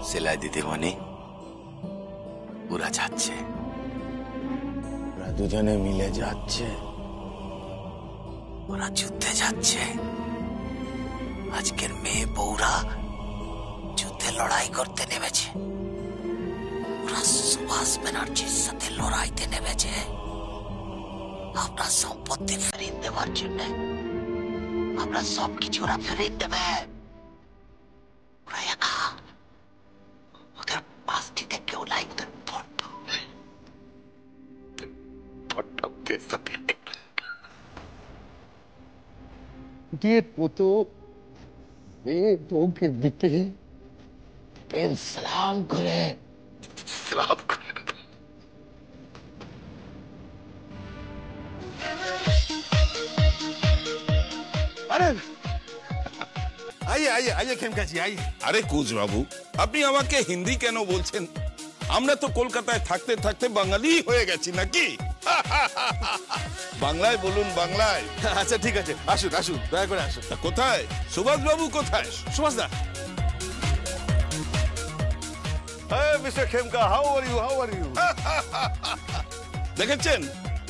সেলাই দিতে মানে ওরা যাচ্ছে, ওরা দুজনে মিলে যাচ্ছে, ওরা যুদ্ধে যাচ্ছে। আজকের মেয়ে বউরা যুদ্ধে লড়াই করতে নেমেছে, ওরা সুভাষ ব্যানার্জির সাথে লড়াইতে নেমেছে আপনার সম্পত্তি ফেরত দেওয়ার জন্য। আমরা সবকিছু ওরা ফেরত দেবে। ওরা একা, ওদের পাশটিতে কেউ নাই, ওদের বউকে দিতে সালাম করে अरे आइए आइए आइए खेमका जी आइए। আরে কোচ বাবু, আপনি আমাকে হিন্দি কেন বলছেন? আমরা তো কলকাতায় থাকতে থাকতে বাঙালি হয়ে গেছি নাকি? বাংলায় বলুন, বাংলায়। আচ্ছা ঠিক আছে, আসুন আসুন, দয়া করে আসুন। কোথায় সুভাষ বাবু? কোথায় Subhash da? Mister Khemka, how are you? How are you? দেখেছেন,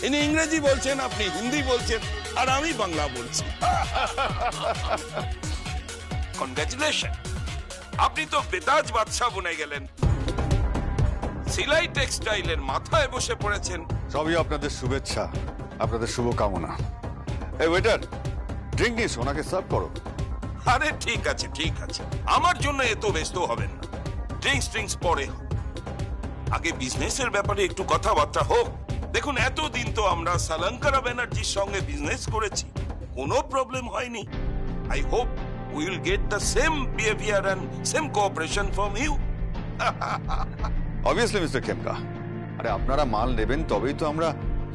ইনি ইংরেজি বলছেন, আপনি হিন্দি বলছেন, আর আমি বাংলা বলছি। কনগ্রাচুলেশন, আপনি তো বেতাজ বাদশা বনে গেলেন। সিলাই টেক্সটাইলের মাথায় বসে পড়েছেন। সবই আপনাদের শুভেচ্ছা, আপনাদের শুভকামনা। এই ওয়েটার, ড্রিঙ্ক নিস, ওনাকে সার্ভ করো। আরে ঠিক আছে ঠিক আছে, আমার জন্য এত ব্যস্ত হবেন না। ড্রিঙ্কস পরে হোক, আগে বিজনেসের ব্যাপারে একটু কথাবার্তা হোক। দেখুন, এতদিন তো আমরা সালঙ্কারা ব্যানার্জির সঙ্গে বিজনেস করেছি, কোনো প্রবলেম হয়নি। I hope we will get the same behaviour and same cooperation from you. Obviously mister Khemka, আরে আপনারা মাল নেবেন তবেই তো আমরা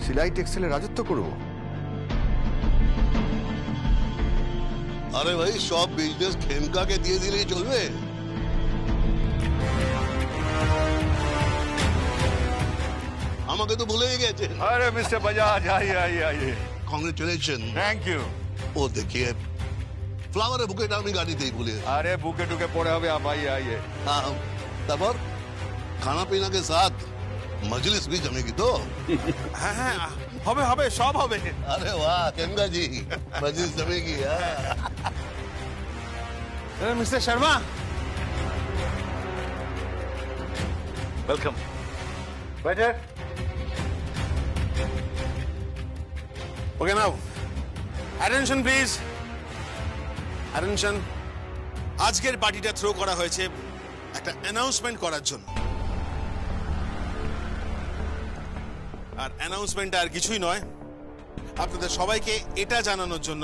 সিলাই টেক্সটাইলে রাজত্ব করব। আরে ভাই, সব বিজনেস খেমকাকে দিয়ে দিলেই চলবে? আমাকে তো ভুলেই গেছে। আরে মিস্টার বাজাজ, আইয়ে আইয়ে আইয়ে। কংগ্রেচুলেশন। Thank you. ও देखिए, फ्लावर बुकेट আমি গাড়িতেই ভুলে। আরে বুকে টুকে পড়ে হবে, आप आइए आइए। हाँ, তারপর खाना पीना के साथ मजलिस भी जमेगी तो? হ্যাঁ হ্যাঁ, হবে হবে, সব হবে। अरे वाह खेमका जी, मजलिस जमेगी। Mister Sharma, welcome. Waiter. Okay now, attention please, attention. আজকের পার্টিটা থ্রো করা হয়েছে একটা অ্যানাউন্সমেন্ট করার জন্য, আর অ্যানাউন্সমেন্টটা আর কিছুই নয়, আপনাদের সবাইকে এটা জানানোর জন্য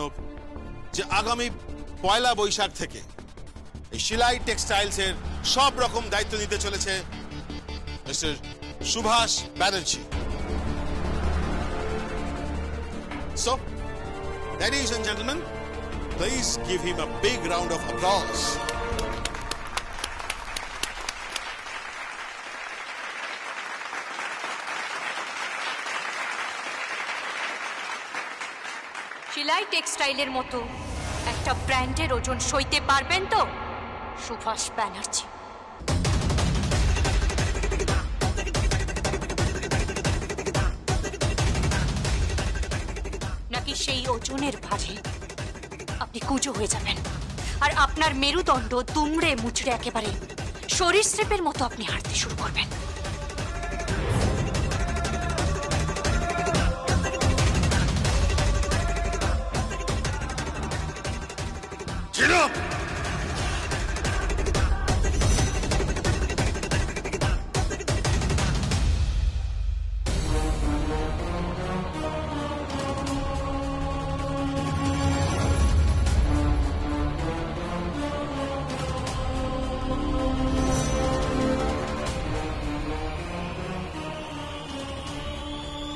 যে আগামী 1 বৈশাখ থেকে এই সিলাই টেক্সটাইলস এর সব রকম দায়িত্ব নিতে চলেছে mister Subhash Banerjee. So, ladies and gentlemen, please give him a big round of applause. সিলাই টেক্সটাইলের মতো একটা ব্র্যান্ডের ওজন সইতে পারবেন তো সুভাষ ব্যানার্জি? নাকি সেই ওজনের ভারে আপনি কুঁজো হয়ে যাবেন, আর আপনার মেরুদণ্ড দুমড়ে মুচড়ে একেবারে সরীসৃপের মতো আপনি হাঁটতে শুরু করবেন?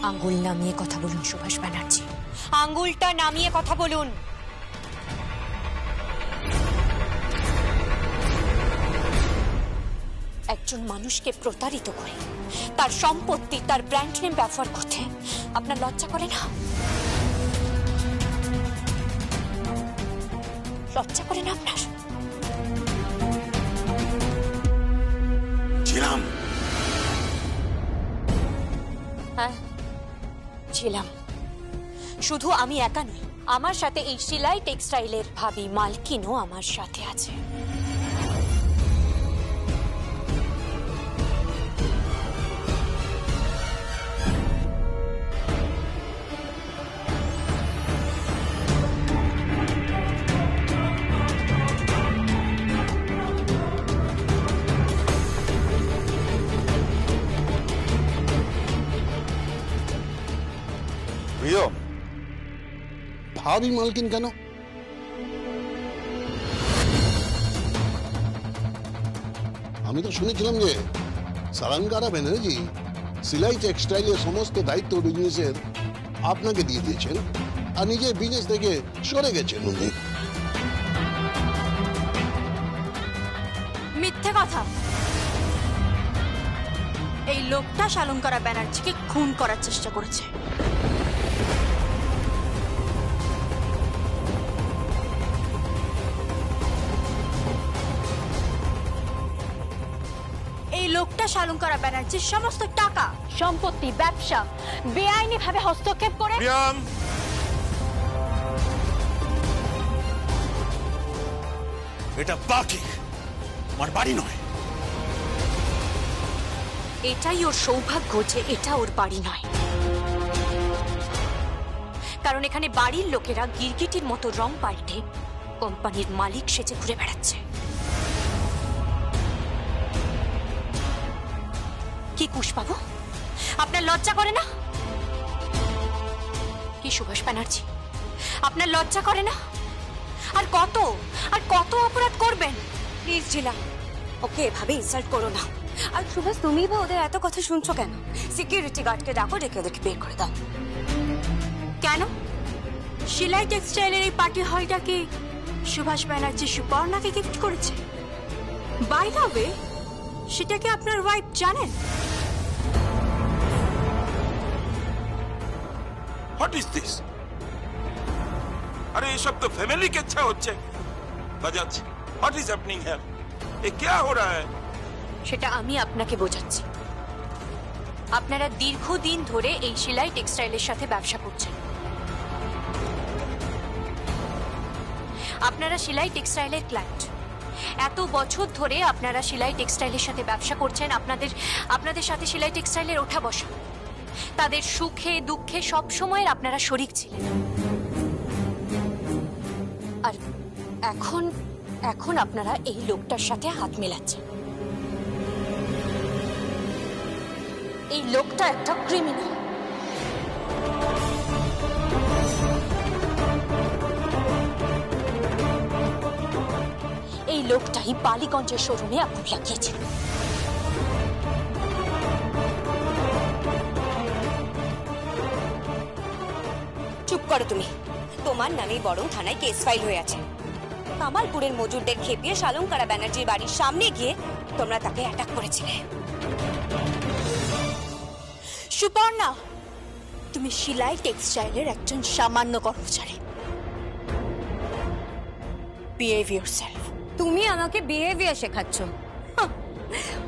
আঙ্গুল নামিয়ে কথা বলুন সুভাষ ব্যানার্জি, আঙ্গুলটা নামিয়ে কথা বলুন। একজন মানুষকে প্রতারিত করে তার সম্পত্তি, তার ব্র্যান্ড নেম ব্যবহার করতে আপনার লজ্জা করে না? লজ্জা করে না আপনার? ছিলাম। শুধু আমি একা নই, আমার সাথে এই শিলাই টেক্সটাইলের ভাবি মালকিনও আমার সাথে আছে। প্রিয়ম, ভাবি মালকিন কেন? আমি তো শুনেছিলাম যে সালাঙ্কারা ব্যানার্জি সিলাই টেক্সটাইলের সমস্ত দায়িত্ব বিজনেসের আপনাকে দিয়ে দিয়েছেন আর নিজের বিজনেস থেকে সরে গেছেন উনি। মিথ্যে কথা। এই লোকটা শালঙ্কারা ব্যানার্জিকে খুন করার চেষ্টা করেছে। এই লোকটা শালঙ্কারা ব্যানার্জির সমস্ত টাকা, সম্পত্তি, ব্যবসা বেআইনি ভাবে হস্তক্ষেপ করে। প্রিয়ম, এটা বাকি আমার বাড়ি নয়। এটাই ওর সৌভাগ্য যে এটা ওর বাড়ি নয়, কারণ এখানে বাড়ির লোকেরা গিরগিটির মতো রং পাল্টে কোম্পানির মালিক সেজে ঘুরে বেড়াচ্ছে। কি কুশবাবু, আপনার লজ্জা করে না? কি সুভাষ ব্যানার্জি, আপনার লজ্জা করে না? আর কত অপরাধ করবেন? প্লিজ জিলা, ওকে এভাবে ইনসাল্ট করো না। আর সুভাষ, তুমি বা ওদের এত কথা শুনছো কেন? সিকিউরিটি গার্ডকে ডাকো, ডেকে ওদেরকে বের করে দাও। কেন? শিলাই টেক্সটাইলের এই পার্টি হলটা কি সুভাষ ব্যানার্জি সুপর্ণাকে গিফট করেছে? বাই দ্য ওয়ে, সেটা কি আপনার ওয়াইফ জানেন? What is this? अरे ये सब तो फैमिली की अच्छा होच्छे। Bajaj, what is happening here? ये क्या हो रहा है? সেটা আমি আপনাকে বোঝাচ্ছি। আপনারা দীর্ঘদিন ধরে এই শিলাই টেক্সটাইলের সাথে ব্যবসা করছেন। আপনারা শিলাই টেক্সটাইলের ক্লায়েন্ট। এত বছর ধরে আপনারা শিলাই টেক্সটাইলের সাথে ব্যবসা করছেন। আপনাদের সাথে শিলাই টেক্সটাইলের ওঠা বসা, তাদের সুখে দুঃখে সব সময় আপনারা শরিক ছিলেন। আর এখন আপনারা এই লোকটার সাথে হাত মেলাচ্ছেন। এই লোকটা একটা ক্রিমিনাল। এই লোকটাই বালিগঞ্জের শোরুমে আগুন লাগিয়েছে। চুপ করো তুমি। তোমার নামেই বরং থানায় কেস ফাইল হয়ে আছে। কামালপুরের মজুরদের খেপিয়ে শালঙ্কারা ব্যানার্জির বাড়ির সামনে গিয়ে তোমরা তাকে অ্যাটাক করেছিলে। সুপর্ণা, তুমি শিলাই টেক্সটাইলের একজন সামান্য কর্মচারী। Behave yourself. তুমি আমাকে বিহেভিয়ার শেখাচ্ছ?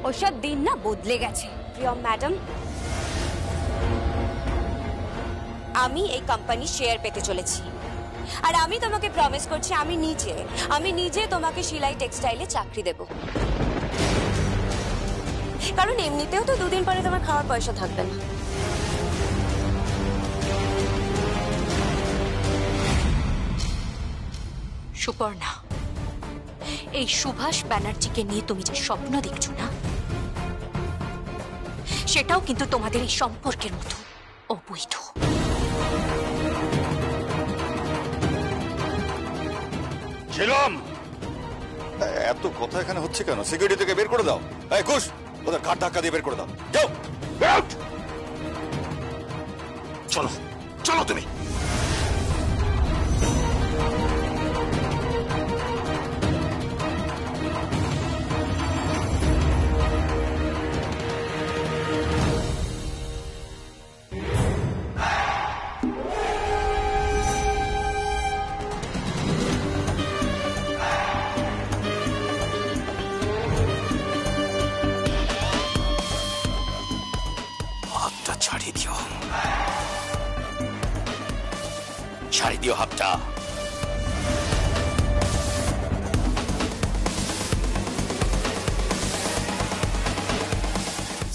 ওসব দিন না বদলে গেছে। প্রিয় ম্যাডাম, আমি এই কোম্পানি শেয়ার পেতে চলেছি, আর আমি তোমাকে প্রমিস করছি আমি নিজে তোমাকে শিলাই টেক্সটাইলে চাকরি দেব। কারণ এমনিতেও তো দুদিন পরে তোমার খাওয়ার পয়সা থাকবে না। সুপর্ণা, এই সুভাষ ব্যানার্জিকে নিয়ে তুমি যে স্বপ্ন দেখছো না, সেটাও কিন্তু তোমাদের এই সম্পর্কের মতো অবৈধ। ছিলাম এত কথা এখানে হচ্ছে কেন? সিকিউরিটি থেকে বের করে দাও। এই ঘুষ, ওদের ঘাট ধাক্কা দিয়ে বের করে দাও। যাও, আউট। চলো চলো তুমি। হাতটা ছাড়িয়ে দিও। দিও হাতটা।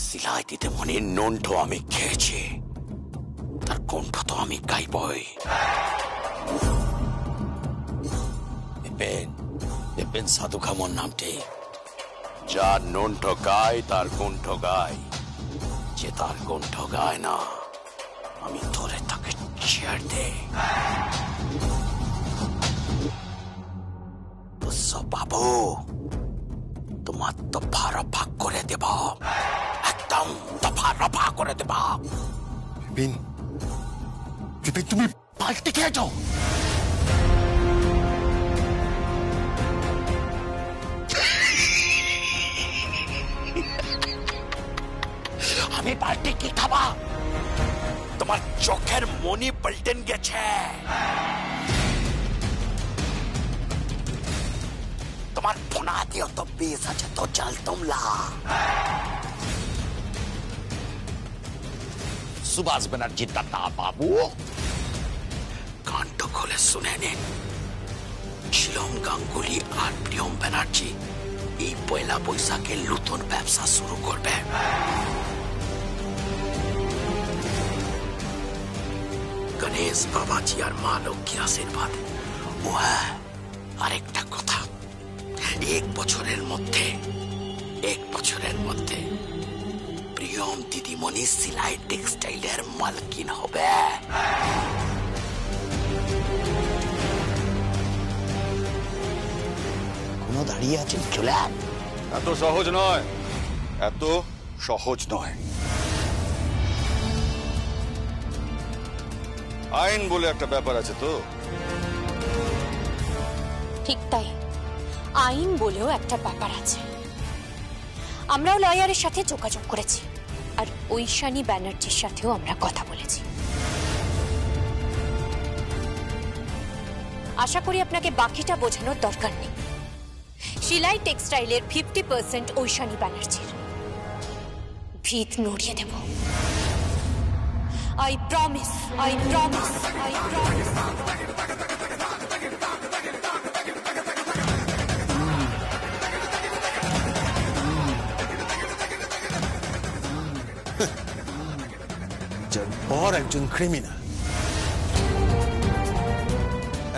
সিলাই দিতে মনে নন্ঠ আমি খেয়েছি, তার কণ্ঠ তো আমি গাইবই। এপেন সাধু খামর নামটি, যার নন্ঠ গায় তার কণ্ঠ গায়, যে তার কণ্ঠ গায় না আমি ধরে তাকে ছেড়ে দে। বুঝছো বাবু, তোমার দফা রফা করে দেব, একদম দফা রফা করে দেব। বিপিন, তুমি পাল্টে খেয়েছো। আমি পাল্টে কি খাবা? তোমার চোখের মনি পাল্টেন গেছে, তোমার ফোনাতেও তো বেশ আছে, তো চল তোমলা। সুভাষ ব্যানার্জি দাদা বাবু, কানটা খুলে শুনে নিন। শিলম গাঙ্গুলি আর প্রিয়ম ব্যানার্জি এই পয়লা বৈশাখে নতুন ব্যবসা শুরু করবে। গণেশ বাবাজি আর মা লক্ষ্মীর আশীর্বাদ। ও হ্যাঁ, আরেকটা কথা, এক বছরের মধ্যে প্রিয়ম দিদিমণি সিলাই টেক্সটাইলের মালকিন হবে। কোনো দাঁড়িয়ে আছেন, চলে এত সহজ নয়, এত সহজ নয়। আইন বলে একটা ব্যাপার আছে তো। ঠিক তাই, আইন বলেও একটা ব্যাপার আছে। আমরাও লয়ারের সাথে যোগাযোগ করেছি, আর ঐশানী ব্যানার্জির সাথেও আমরা কথা বলেছি। আশা করি আপনাকে বাকিটা বোঝানোর দরকার নেই। শিলাই টেক্সটাইলের 50% ঐশানী ব্যানার্জির। ভিত নড়িয়ে দেব। I promise. বর একজন ক্রিমিনাল,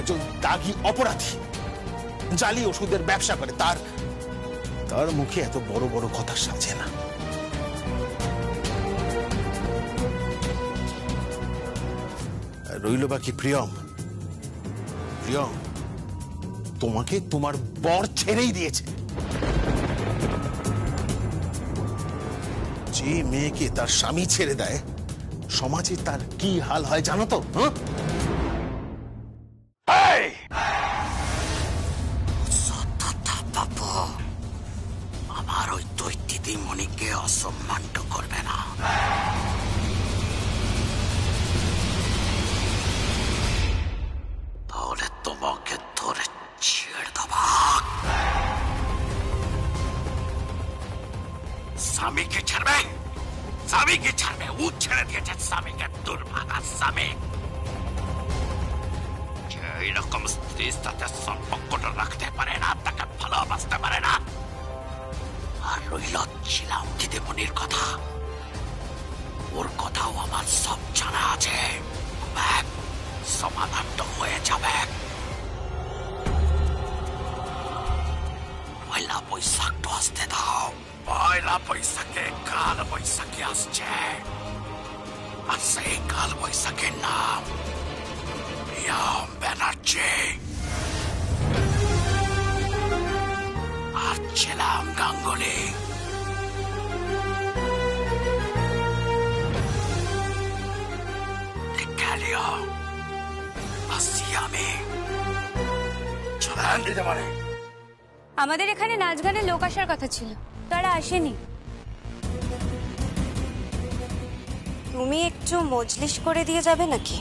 একজন দাগী অপরাধী, জালি ওষুধের ব্যবসা করে, তার মুখে এত বড় বড় কথা সাজে না। রইল বাকি প্রিয়ম। তোমাকে তোমার বর ছেড়েই দিয়েছে। যে মেয়েকে তার স্বামী ছেড়ে দেয়, সমাজে তার কি হাল হয় জানো তো? বাবু, আমার ওই দুই দিদিমণিকে অসম্মানটা করবে না। তাহলে তোমাকে ধরে ছেড়ে দেবা। স্বামীকে ছাড়বে, ও ছেড়ে দিয়েছে স্বামীকে, দুর্ভাগা স্বামী। এইরকম স্ত্রীর সাথে সম্পর্কটা রাখতে পারে না, তাকে ভালোবাসতে পারে না। আর রইল ছিলাম দিদিমণির কথা, ওর কথাও আমার সব জানা আছে। সমাধানটা হয়ে যাবে। পয়লা বৈশাখটা আসতে দাও। পয়লা বৈশাখে কাল বৈশাখী আসছে, আর সেই কাল বৈশাখের নাম প্রিয়ম ব্যানার্জি আর ছিলাম গাঙ্গুলি। দেখে লিও, আসছি আমি। চলেন দিতে পারে। আমাদের এখানে নাচ গানের লোক আসার কথা ছিল, তারা আসেনি। তুমি একটু মজলিস করে দিয়ে যাবে নাকি?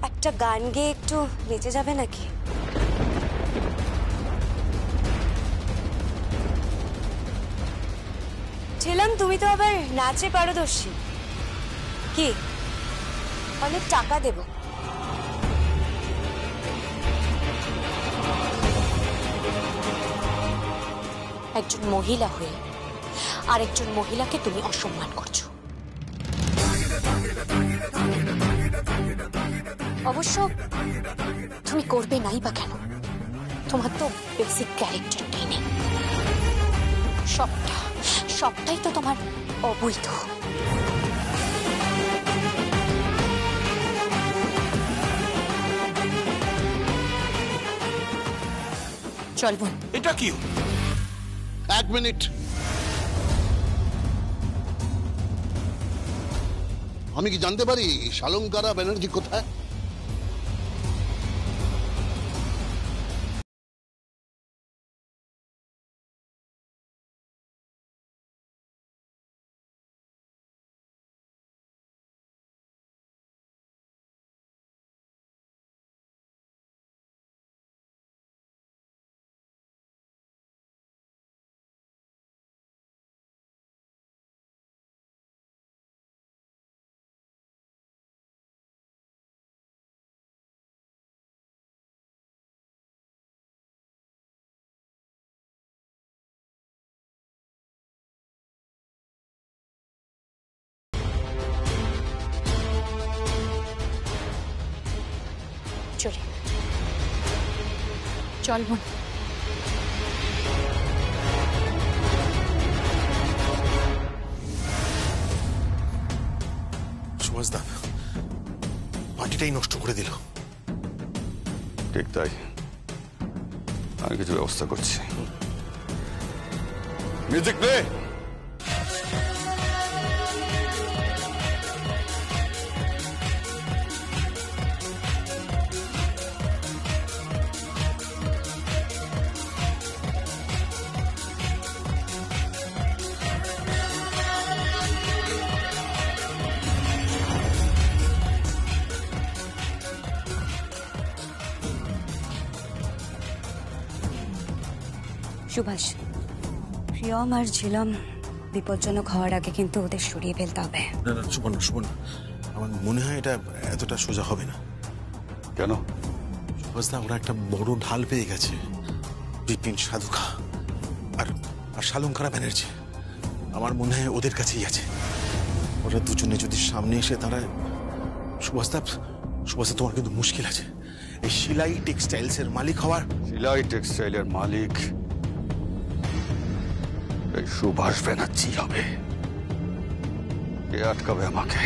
একটা গান গেয়ে একটু নেচে যাবে নাকি? ছিলাম, তুমি তো আবার নাচে পারদর্শী। কি অনেক টাকা দেব? একজন মহিলা হয়ে আরেকজন মহিলাকে তুমি অসম্মান করছো। অবশ্য তুমি করবে নাই বা কেন? তোমার তো বেসিক ক্যারেক্টারটাই নেই। সবটাই তো তোমার অবৈধ। চল বোন। এটা কি? 1 মিনিট। আমি কি জানতে পারি শালঙ্কারা ব্যানার্জি কোথায়? চলে চল বোন। সুভাষদা পার্টিটাই নষ্ট করে দিল। ঠিক তাই, আমি কিছু ব্যবস্থা করছি। Music play. সুভাষ, প্রিয়ম আর ঝিলম বিপজ্জনক হওয়ার আগে কিন্তু ওদের সরিয়ে ফেলতে হবে। না না সুবর্ণা, আমার মনে হয় এটা এতটা সোজা হবে না। কেন? সুভাষদা ওরা একটা বড় ঢাল পেয়ে গেছে। বিপিন সাধুকা আর শালঙ্কারা ব্যানার্জি, আমার মনে হয় ওদের কাছেই আছে। ওরা দুজনে যদি সামনে এসে দাঁড়ায়, সুভাষদা তোমার কিন্তু মুশকিল আছে। এই শিলাই টেক্সটাইলস এর মালিক হওয়ার। শিলাই টেক্সটাইলের মালিক এই সুভাষ ব্যানার্জি হবে। কে আটকাবে আমাকে?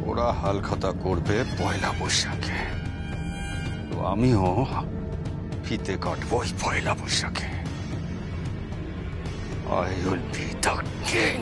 ওরা হালখাতা করবে পয়লা বৈশাখে, তো আমিও ফিতে কাটবো ওই পয়লা বৈশাখে। I will be the king.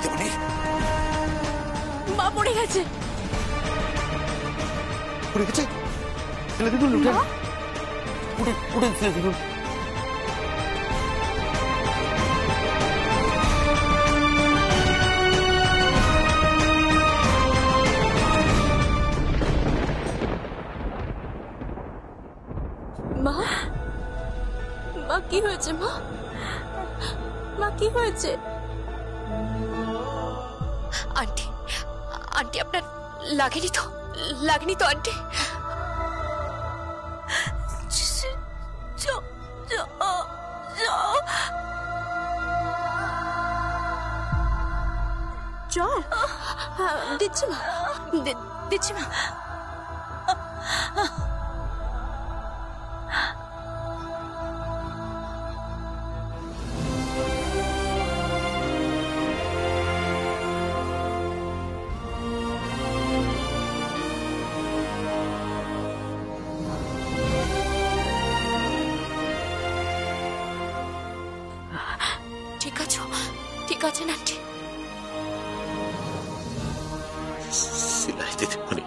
দিদিমণি, মা পড়ে গেছে। পড়ে গেছে? ছেলে দিদুন উঠে উঠে উঠে ছেলে দিদুন। মা, মা কি হয়েছে? মা, মা কি হয়েছে? আন্টি, আন্টি আপনার লাগেনি তো? লাগেনি তো আন্টি? জল দিচ্ছি মা, দিচ্ছি মা। ঠিক আছে, ঠিক আছেন আন্টি? সিলাই দিদিমণি,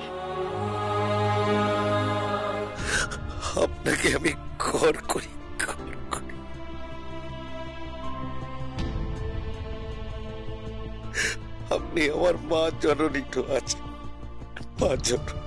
আপনাকে আমি ঘর করি, আপনি আমার মা জননী তো আছেন, মা জননী।